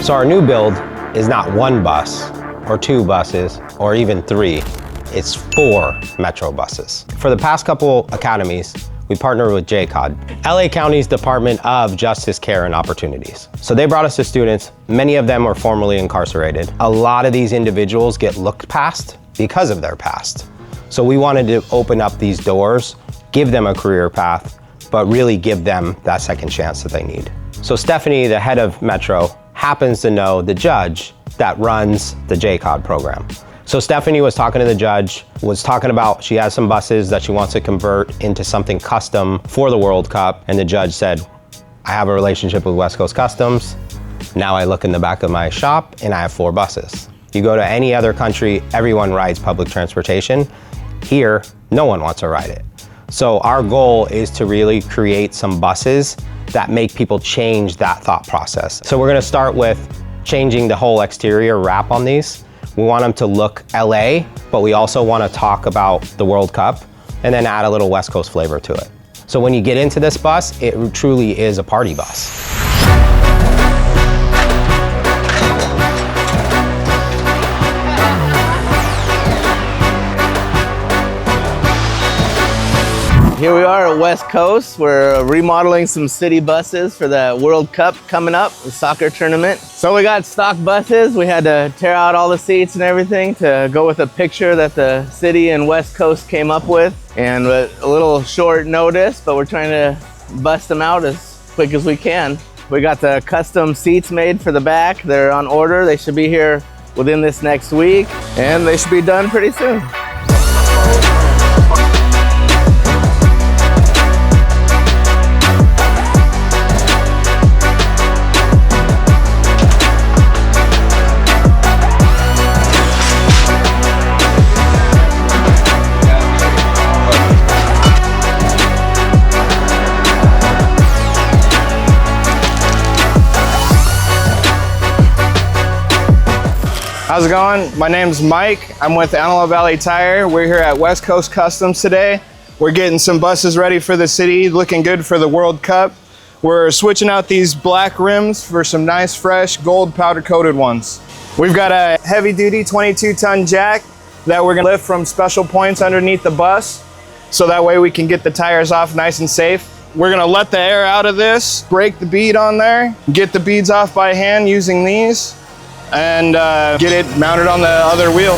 So our new build is not one bus or two buses or even three. It's 4 Metro buses. For the past couple academies, we partnered with JCOD, LA County's Department of Justice, Care, and Opportunities. So they brought us the students. Many of them were formerly incarcerated. A lot of these individuals get looked past because of their past. So we wanted to open up these doors, give them a career path, but really give them that second chance that they need. So Stephanie, the head of Metro, happens to know the judge that runs the JCOD program. So Stephanie was talking to the judge, was talking about she has some buses that she wants to convert into something custom for the World Cup. And the judge said, I have a relationship with West Coast Customs. Now I look in the back of my shop and I have 4 buses. You go to any other country, everyone rides public transportation. Here, no one wants to ride it. So our goal is to really create some buses that make people change that thought process. So we're gonna start with changing the whole exterior wrap on these. We want them to look LA, but we also want to talk about the World Cup and then add a little West Coast flavor to it. So when you get into this bus, it truly is a party bus. Here we are at West Coast. We're remodeling some city buses for the World Cup coming up, the soccer tournament. So we got stock buses. We had to tear out all the seats and everything to go with a picture that the city and West Coast came up with. And with a little short notice, but we're trying to bust them out as quick as we can. We got the custom seats made for the back. They're on order. They should be here within this next week, and they should be done pretty soon. How's it going? My name's Mike. I'm with Antelope Valley Tire. We're here at West Coast Customs today. We're getting some buses ready for the city, looking good for the World Cup. We're switching out these black rims for some nice, fresh, gold powder-coated ones. We've got a heavy-duty 22-ton jack that we're gonna lift from special points underneath the bus, so that way we can get the tires off nice and safe. We're gonna let the air out of this, break the bead on there, get the beads off by hand using these, and get it mounted on the other wheel.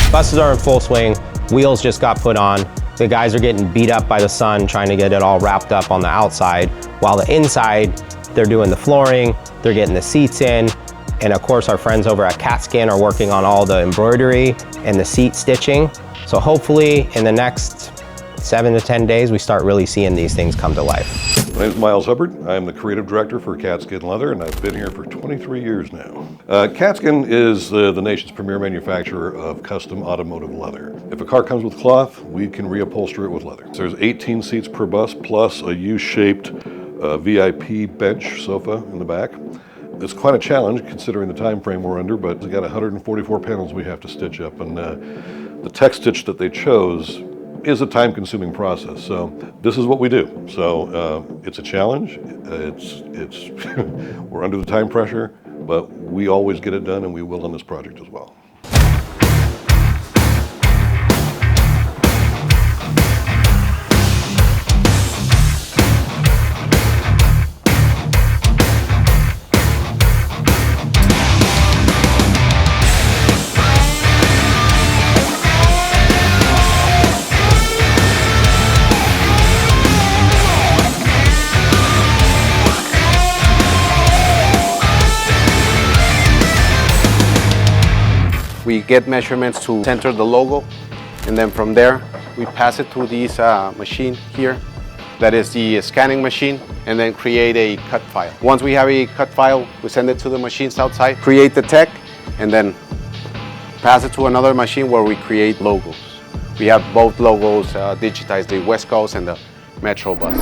Buses are in full swing. Wheels just got put on. The guys are getting beat up by the sun trying to get it all wrapped up on the outside, while the inside, they're doing the flooring, they're getting the seats in, and of course our friends over at CatSkin are working on all the embroidery and the seat stitching. So hopefully in the next 7 to 10 days, we start really seeing these things come to life. My name is Miles Hubbard. I'm the creative director for CatSkin Leather, and I've been here for 23 years now. CatSkin is the nation's premier manufacturer of custom automotive leather. If a car comes with cloth, we can reupholster it with leather. So there's 18 seats per bus, plus a U-shaped VIP bench sofa in the back. It's quite a challenge considering the time frame we're under, but we've got 144 panels we have to stitch up, and the tech stitch that they chose is a time-consuming process. So this is what we do. So it's a challenge. It's we're under the time pressure, but we always get it done, and we will on this project as well. We get measurements to center the logo, and then from there we pass it to this machine here. That is the scanning machine, and then create a cut file. Once we have a cut file, we send it to the machines outside, create the tech, and then pass it to another machine where we create logos. We have both logos digitized, the West Coast and the Metro bus.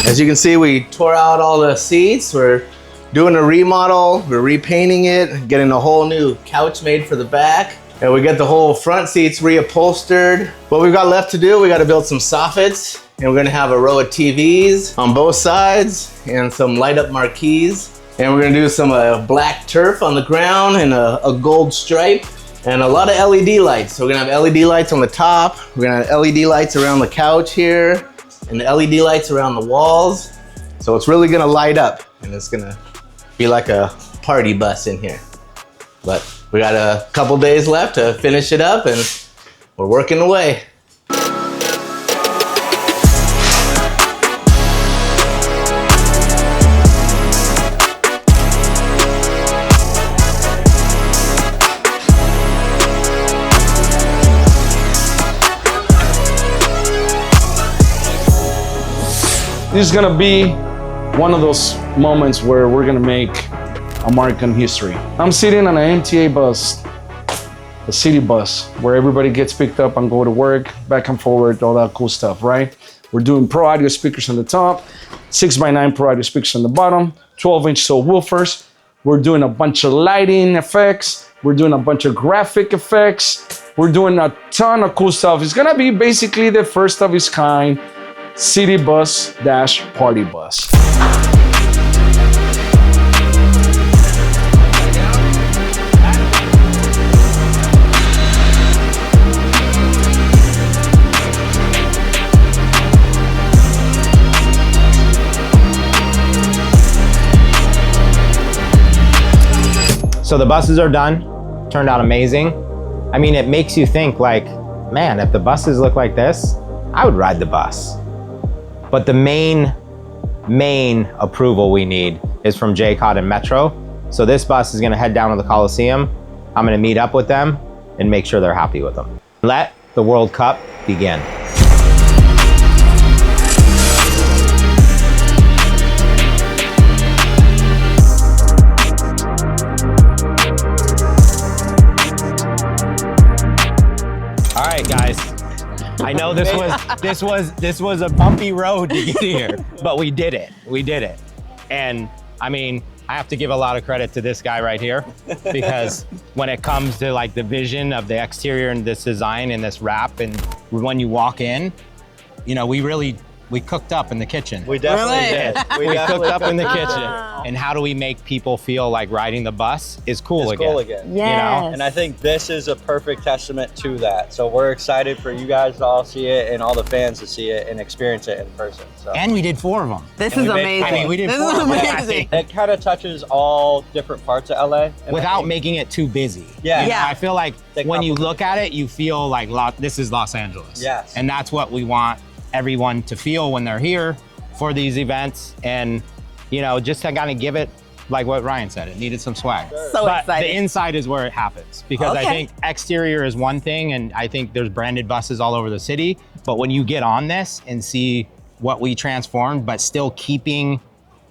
As you can see, we tore out all the seats. We're doing a remodel. We're repainting it, getting a whole new couch made for the back. And we got the whole front seats reupholstered. What we've got left to do, we got to build some soffits. And we're gonna have a row of TVs on both sides and some light up marquees. And we're gonna do some black turf on the ground and a gold stripe and a lot of LED lights. So we're gonna have LED lights on the top. We're gonna have LED lights around the couch here and the LED lights around the walls. So it's really gonna light up and it's gonna be like a party bus in here. But we got a couple days left to finish it up and we're working away. This is gonna be one of those moments where we're gonna make a mark in history. I'm sitting on an MTA bus, a city bus, where everybody gets picked up and go to work, back and forward, all that cool stuff, right? We're doing pro audio speakers on the top, 6x9 pro audio speakers on the bottom, 12-inch subwoofers. We're doing a bunch of lighting effects. We're doing a bunch of graphic effects. We're doing a ton of cool stuff. It's gonna be basically the first of its kind city bus dash party bus. So the buses are done, turned out amazing. I mean, it makes you think like, man, if the buses look like this, I would ride the bus. But the main approval we need is from JCOD and Metro. So this bus is gonna head down to the Coliseum. I'm gonna meet up with them and make sure they're happy with them. Let the World Cup begin. All right, guys. I know this was a bumpy road to get here, but we did it. We did it. And I mean, I have to give a lot of credit to this guy right here because when it comes to like the vision of the exterior and this design and this wrap, and when you walk in, you know, we cooked up in the kitchen. We definitely did. We cooked up in the kitchen. And how do we make people feel like riding the bus is cool again? Cool again. Yes. You know? And I think this is a perfect testament to that. So we're excited for you guys to all see it and all the fans to see it and experience it in person. So. And we did 4 of them. This is amazing. I mean, we did This 4 is of them. amazing. It kind of touches all different parts of LA. And Without making it too busy. Yeah. You know, Yeah. I feel like They when you complement look at it, you feel like this is Los Angeles. Yes. And that's what we want everyone to feel when they're here for these events. And, you know, just to kind of give it, like what Ryan said, it needed some swag. So But excited. the inside is where it happens. Because I Okay. think exterior is one thing, and I think there's branded buses all over the city. But when you get on this and see what we transformed, but still keeping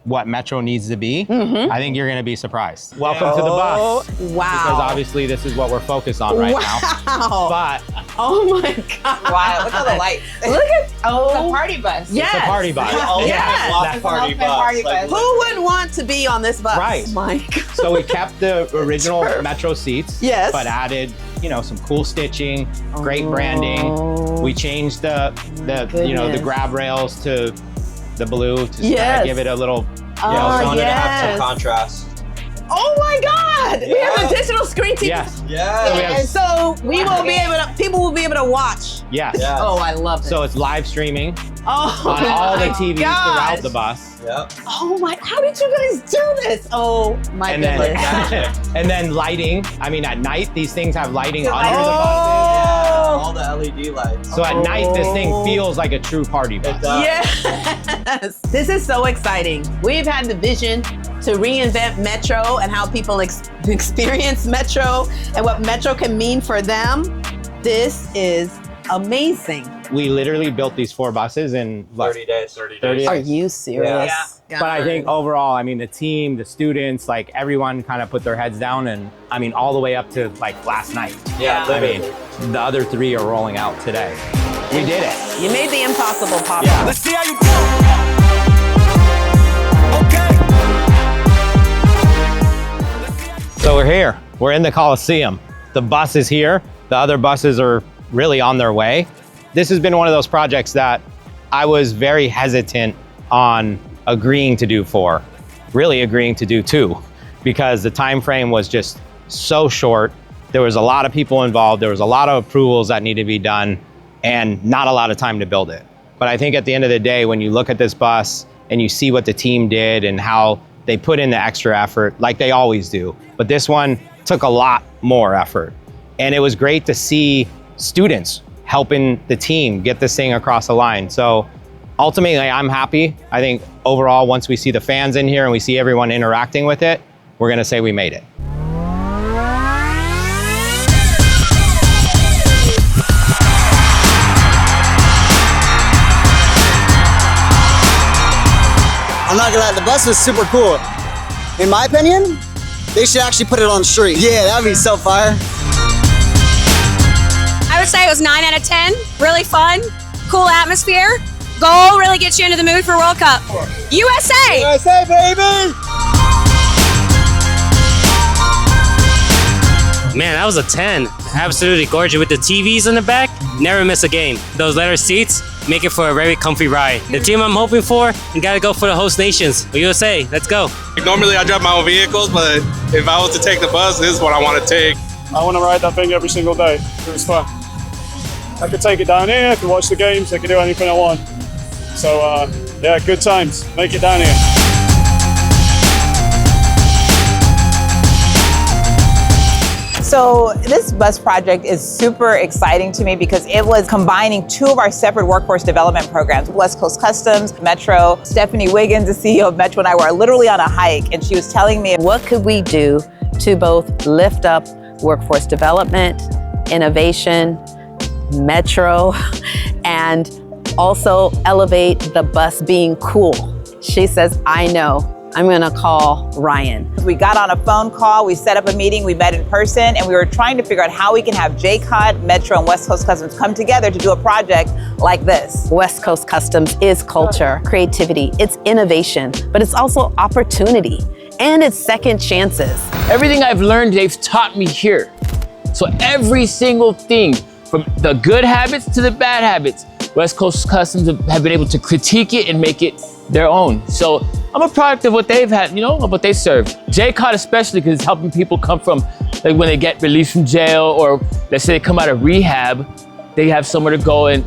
what Metro needs to be, I think you're gonna be surprised. Welcome to the bus. Wow. Because obviously this is what we're focused on right now. Wow. But Oh my God. Wow, look at the lights. Look at, The oh. party bus. Yes. it's a party bus. Yes. Lots of party Ultimate party bus. bus. Who wouldn't want to be on this bus? Right. My God. So we kept the original Metro seats, Yes. but added, you know, some cool stitching, great branding. We changed the you know, the Goodness. grab rails to the blue to Yes. kind of give it a little, Oh, So wanted to have yes. some contrast. Oh my God. We have Yeah. additional screen TV. yes, Yeah. And so we will be able to, people will be able to watch. yes. Yeah. Oh, I love it. So it's live streaming oh, on all the my TVs gosh. throughout the bus. Yep. Oh my, how did you guys do this? Oh my And goodness. then, and then lighting. I mean, at night, these things have lighting under the Oh. buses. All the LED lights. So at night, this thing feels like a true party bus. It does. Yes. This is so exciting. We've had the vision to reinvent Metro and how people experience Metro and what Metro can mean for them, this is amazing. We literally built these 4 buses in 30 days. 30 days. Are you serious? Yeah. But I think overall, I mean, the team, the students, like everyone kind of put their heads down, and I mean, all the way up to like last night. Yeah, I mean, the other 3 are rolling out today. We did it. You made the impossible possible. Yeah. Let's see how you do. Okay. So we're here. We're in the Coliseum. The bus is here. The other buses are really on their way. This has been one of those projects that I was very hesitant on agreeing to do 4, really agreeing to do 2, because the time frame was just so short. There was a lot of people involved. There was a lot of approvals that needed to be done and not a lot of time to build it. But I think at the end of the day, when you look at this bus and you see what the team did and how they put in the extra effort, like they always do, but this one took a lot more effort. And it was great to see students helping the team get this thing across the line. So ultimately, I'm happy. I think overall, once we see the fans in here and we see everyone interacting with it, we're gonna say we made it. I'm not gonna lie, the bus was super cool. In my opinion, they should actually put it on the street. Yeah, that'd be so fire. I would say it was 9 out of 10. Really fun, cool atmosphere. Goal really gets you into the mood for World Cup. USA! USA, baby! Man, that was a 10. Absolutely gorgeous with the TVs in the back. Never miss a game. Those leather seats make it for a very comfy ride. The team I'm hoping for, you gotta go for the host nations. USA, let's go. Normally I drive my own vehicles, but if I was to take the bus, this is what I want to take. I want to ride that thing every single day. It was fun. I could take it down here, I could watch the games, I could do anything I want. So yeah, good times. Make it down here. So this bus project is super exciting to me because it was combining 2 of our separate workforce development programs, West Coast Customs, Metro. Stephanie Wiggins, the CEO of Metro, and I were literally on a hike, and she was telling me, What could we do to both lift up workforce development, innovation, Metro, and also elevate the bus being cool? She says, I know. I'm gonna call Ryan. We got on a phone call, we set up a meeting, we met in person, and we were trying to figure out how we can have JCOD, Metro, and West Coast Customs come together to do a project like this. West Coast Customs is culture, creativity, it's innovation, but it's also opportunity, and it's second chances. Everything I've learned, they've taught me here. So every single thing, from the good habits to the bad habits, West Coast Customs have been able to critique it and make it their own. So I'm a product of what they've had, you know, of what they serve. JCOD especially, because it's helping people come from, like when they get released from jail, or let's say they come out of rehab, they have somewhere to go and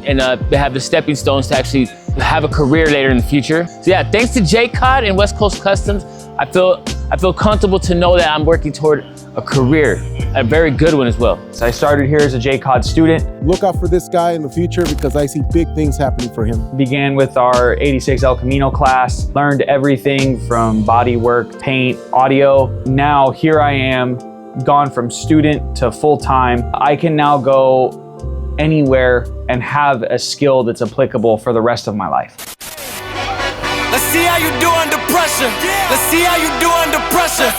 they have the stepping stones to actually have a career later in the future. So yeah, thanks to JCOD and West Coast Customs, I feel comfortable to know that I'm working toward a career, a very good one as well. So I started here as a JCOD student. Look out for this guy in the future because I see big things happening for him. Began with our 86 El Camino class, learned everything from body work, paint, audio. Now here I am, gone from student to full-time. I can now go anywhere and have a skill that's applicable for the rest of my life. Let's see how you do under pressure. Let's see how you do under pressure.